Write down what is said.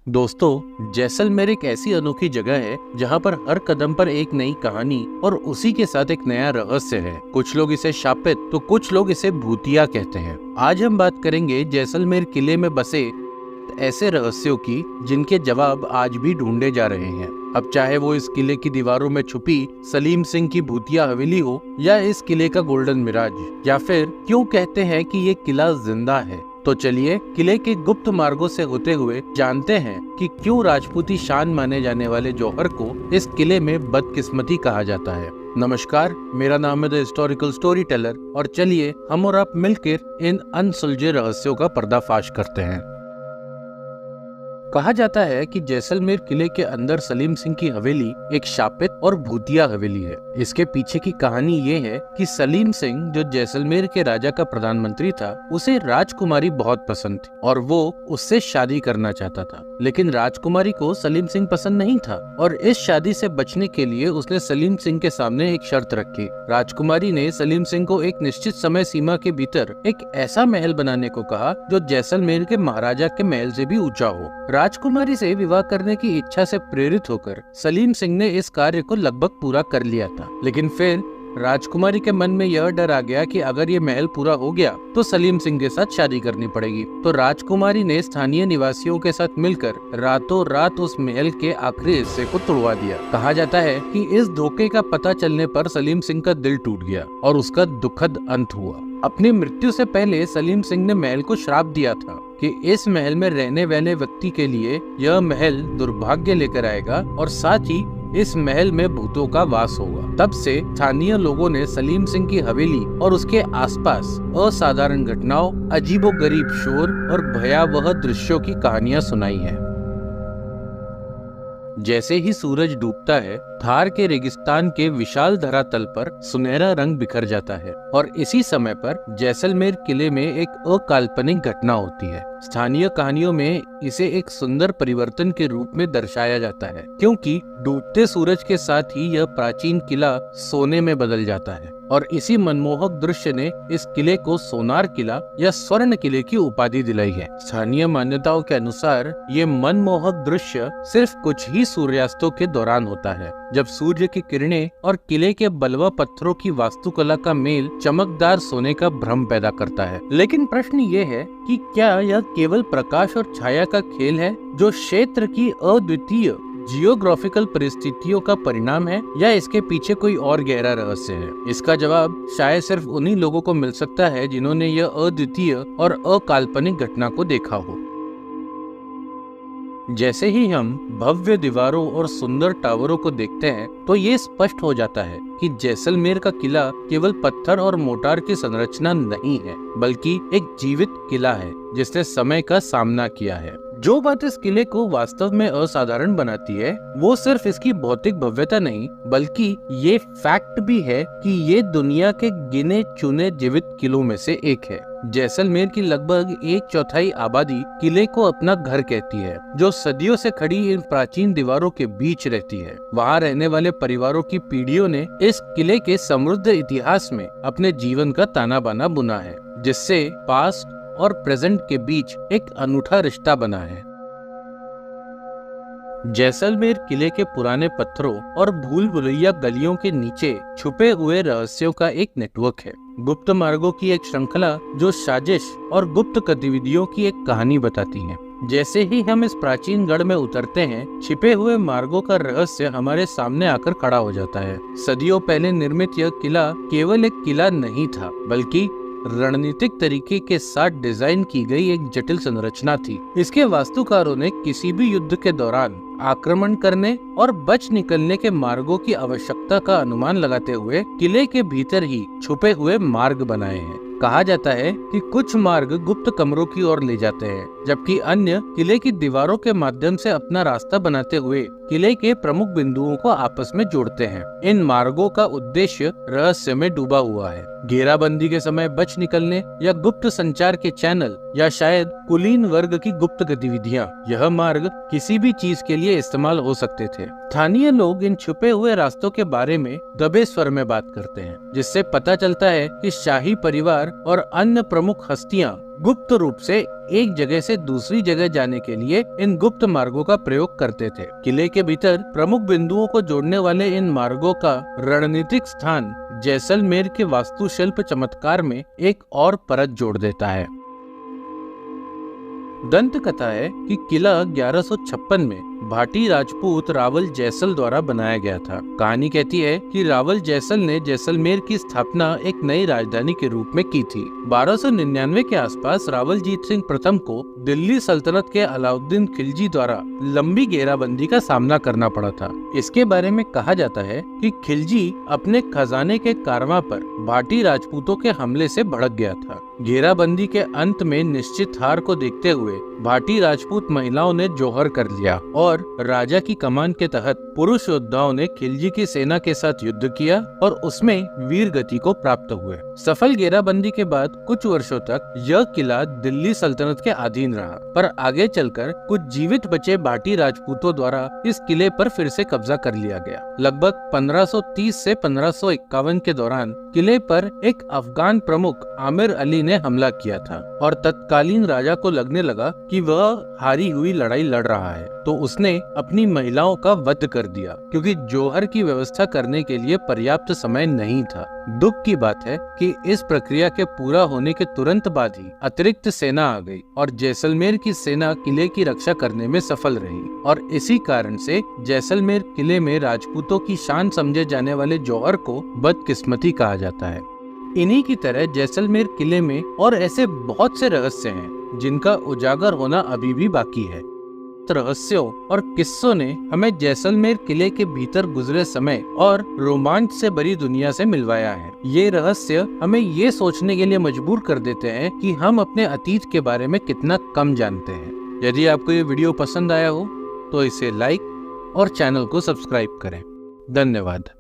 दोस्तों, जैसलमेर एक ऐसी अनोखी जगह है जहाँ पर हर कदम पर एक नई कहानी और उसी के साथ एक नया रहस्य है। कुछ लोग इसे शापित तो कुछ लोग इसे भूतिया कहते हैं। आज हम बात करेंगे जैसलमेर किले में बसे ऐसे रहस्यों की जिनके जवाब आज भी ढूंढे जा रहे हैं। अब चाहे वो इस किले की दीवारों में छुपी सलीम सिंह की भूतिया हवेली हो, या इस किले का गोल्डन मिराज, या फिर क्यों कहते हैं कि ये किला जिंदा है, तो चलिए किले के गुप्त मार्गों से होते हुए जानते हैं कि क्यों राजपूती शान माने जाने वाले जौहर को इस किले में बदकिस्मती कहा जाता है। नमस्कार, मेरा नाम है द हिस्टोरिकल स्टोरी टेलर, और चलिए हम और आप मिलकर इन अनसुलझे रहस्यों का पर्दाफाश करते हैं। कहा जाता है कि जैसलमेर किले के अंदर सलीम सिंह की हवेली एक शापित और भूतिया हवेली है। इसके पीछे की कहानी ये है कि सलीम सिंह, जो जैसलमेर के राजा का प्रधानमंत्री था, उसे राजकुमारी बहुत पसंद थी और वो उससे शादी करना चाहता था। लेकिन राजकुमारी को सलीम सिंह पसंद नहीं था और इस शादी से बचने के लिए उसने सलीम सिंह के सामने एक शर्त रखी। राजकुमारी ने सलीम सिंह को एक निश्चित समय सीमा के भीतर एक ऐसा महल बनाने को कहा जो जैसलमेर के महाराजा के महल से भी ऊंचा हो। राजकुमारी से विवाह करने की इच्छा से प्रेरित होकर सलीम सिंह ने इस कार्य को लगभग पूरा कर लिया था। लेकिन फिर राजकुमारी के मन में यह डर आ गया कि अगर ये महल पूरा हो गया तो सलीम सिंह के साथ शादी करनी पड़ेगी। तो राजकुमारी ने स्थानीय निवासियों के साथ मिलकर रातों रात उस महल के आखिरी हिस्से को तोड़वा दिया। कहा जाता है कि इस धोखे का पता चलने पर सलीम सिंह का दिल टूट गया और उसका दुखद अंत हुआ। अपनी मृत्यु से पहले सलीम सिंह ने महल को श्राप दिया था कि इस महल में रहने वाले व्यक्ति के लिए यह महल दुर्भाग्य लेकर आएगा और साथ ही इस महल में भूतों का वास होगा। तब से स्थानीय लोगों ने सलीम सिंह की हवेली और उसके आसपास असाधारण घटनाओं, अजीबोगरीब शोर और भयावह दृश्यों की कहानियां सुनाई हैं। जैसे ही सूरज डूबता है, थार के रेगिस्तान के विशाल धरातल पर सुनहरा रंग बिखर जाता है और इसी समय पर जैसलमेर किले में एक अकाल्पनिक घटना होती है। स्थानीय कहानियों में इसे एक सुंदर परिवर्तन के रूप में दर्शाया जाता है, क्योंकि डूबते सूरज के साथ ही यह प्राचीन किला सोने में बदल जाता है और इसी मनमोहक दृश्य ने इस किले को सोनार किला या स्वर्ण किले की उपाधि दिलाई है। स्थानीय मान्यताओं के अनुसार ये मनमोहक दृश्य सिर्फ कुछ ही सूर्यास्तों के दौरान होता है, जब सूर्य की किरणें और किले के बलवा पत्थरों की वास्तुकला का मेल चमकदार सोने का भ्रम पैदा करता है। लेकिन प्रश्न ये है कि क्या यह केवल प्रकाश और छाया का खेल है जो क्षेत्र की अद्वितीय जियोग्राफिकल परिस्थितियों का परिणाम है, या इसके पीछे कोई और गहरा रहस्य है? इसका जवाब शायद सिर्फ उन्हीं लोगों को मिल सकता है जिन्होंने यह अद्वितीय और अकाल्पनिक घटना को देखा हो। जैसे ही हम भव्य दीवारों और सुंदर टावरों को देखते हैं तो ये स्पष्ट हो जाता है कि जैसलमेर का किला केवल पत्थर और मोटार की संरचना नहीं है, बल्कि एक जीवित किला है जिसने समय का सामना किया है। जो बात इस किले को वास्तव में असाधारण बनाती है वो सिर्फ इसकी भौतिक भव्यता नहीं, बल्कि ये फैक्ट भी है कि ये दुनिया के गिने चुने जीवित किलों में से एक है। जैसलमेर की लगभग 1/4 आबादी किले को अपना घर कहती है, जो सदियों से खड़ी इन प्राचीन दीवारों के बीच रहती है। वहाँ रहने वाले परिवारों की पीढ़ियों ने इस किले के समृद्ध इतिहास में अपने जीवन का ताना बाना बुना है, जिससे पास्ट और प्रेजेंट के बीच एक अनूठा रिश्ता बना है। जैसलमेर किले के पुराने पत्थरों और भूल भुलैया गलियों के नीचे छुपे हुए रहस्यों का एक नेटवर्क है। गुप्त मार्गों की एक श्रृंखला जो साजिश और गुप्त गतिविधियों की एक कहानी बताती है। जैसे ही हम इस प्राचीन गढ़ में उतरते हैं, छिपे हुए मार्गों का रहस्य हमारे सामने आकर खड़ा हो जाता है। सदियों पहले निर्मित यह किला केवल एक किला नहीं था, बल्कि रणनीतिक तरीके के साथ डिजाइन की गई एक जटिल संरचना थी। इसके वास्तुकारों ने किसी भी युद्ध के दौरान आक्रमण करने और बच निकलने के मार्गों की आवश्यकता का अनुमान लगाते हुए किले के भीतर ही छुपे हुए मार्ग बनाए हैं। कहा जाता है कि कुछ मार्ग गुप्त कमरों की ओर ले जाते हैं, जबकि अन्य किले की दीवारों के माध्यम से अपना रास्ता बनाते हुए किले के प्रमुख बिंदुओं को आपस में जोड़ते हैं। इन मार्गों का उद्देश्य रहस्य में डूबा हुआ है। घेराबंदी के समय बच निकलने, या गुप्त संचार के चैनल, या शायद कुलीन वर्ग की गुप्त गतिविधियां। यह मार्ग किसी भी चीज के लिए इस्तेमाल हो सकते थे। स्थानीय लोग इन छुपे हुए रास्तों के बारे में दबे स्वर में बात करते हैं, जिससे पता चलता है कि शाही परिवार और अन्य प्रमुख हस्तियां गुप्त रूप से एक जगह से दूसरी जगह जाने के लिए इन गुप्त मार्गों का प्रयोग करते थे। किले के भीतर प्रमुख बिंदुओं को जोड़ने वाले इन मार्गों का रणनीतिक स्थान जैसलमेर के वास्तुशिल्प चमत्कार में एक और परत जोड़ देता है। दंत कथा है कि किला 1156 में भाटी राजपूत रावल जैसल द्वारा बनाया गया था। कहानी कहती है कि रावल जैसल ने जैसलमेर की स्थापना एक नई राजधानी के रूप में की थी। 1299 के आसपास रावल जीत सिंह प्रथम को दिल्ली सल्तनत के अलाउद्दीन खिलजी द्वारा लंबी घेराबंदी का सामना करना पड़ा था। इसके बारे में कहा जाता है कि खिलजी अपने खजाने के कारवां पर भाटी राजपूतों के हमले से भड़क गया था। घेराबंदी के अंत में निश्चित हार को देखते हुए भाटी राजपूत महिलाओं ने जौहर कर लिया और राजा की कमान के तहत पुरुष योद्धाओं ने खिलजी की सेना के साथ युद्ध किया और उसमें वीर गति को प्राप्त हुए। सफल घेराबंदी के बाद कुछ वर्षों तक यह किला दिल्ली सल्तनत के अधीन रहा, पर आगे चलकर कुछ जीवित बचे भाटी राजपूतों द्वारा इस किले पर फिर से कब्जा कर लिया गया। लगभग 1530 से 1551 के दौरान किले पर एक अफगान प्रमुख आमिर अली ने हमला किया था और तत्कालीन राजा को लगने लगा कि वह हारी हुई लड़ाई लड़ रहा है, तो उसने अपनी महिलाओं का वध कर दिया क्योंकि जौहर की व्यवस्था करने के लिए पर्याप्त समय नहीं था। दुख की बात है कि इस प्रक्रिया के पूरा होने के तुरंत बाद ही अतिरिक्त सेना आ गई और जैसलमेर की सेना किले की रक्षा करने में सफल रही और इसी कारण से जैसलमेर किले में राजपूतों की शान समझे जाने वाले जौहर को बदकिस्मती कहा जाता है। इन्हीं की तरह जैसलमेर किले में और ऐसे बहुत से रहस्य हैं जिनका उजागर होना अभी भी बाकी है। रहस्यों और किस्सों ने हमें जैसलमेर किले के भीतर गुजरे समय और रोमांच से भरी दुनिया से मिलवाया है। ये रहस्य हमें ये सोचने के लिए मजबूर कर देते हैं कि हम अपने अतीत के बारे में कितना कम जानते हैं। यदि आपको ये वीडियो पसंद आया हो तो इसे लाइक और चैनल को सब्सक्राइब करें। धन्यवाद।